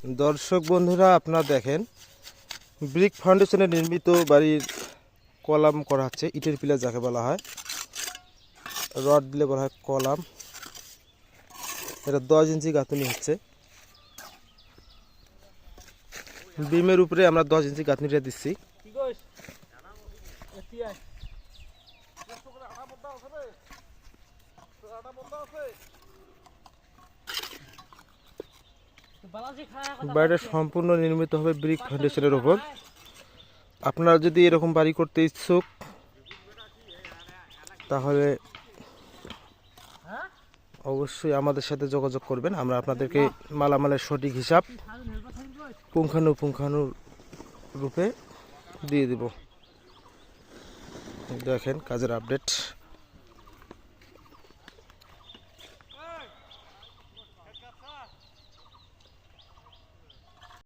দর্শক বন্ধুরা, আপনারা দেখেন ব্রিক ফাউন্ডেশনে নির্মিত বাড়ির কলাম করা হচ্ছে। ইটের পিলার যাকে বলা হয়, রড দিলে বলা হয় কলাম। এটা 10 ইঞ্চি গাঁথনি হচ্ছে। বিমের উপরে আমরা 10 ইঞ্চি গাঁথনিটা দিচ্ছি। বাড়িটা সম্পূর্ণ নির্মিত হবে ব্রিক ফাউন্ডেশনের উপর। আপনারা যদি এরকম বাড়ি করতে ইচ্ছুক তাহলে অবশ্যই আমাদের সাথে যোগাযোগ করবেন। আমরা আপনাদেরকে মালামালের সঠিক হিসাব পুঙ্খানু রূপে দিয়ে দেব। দেখেন কাজের আপডেট।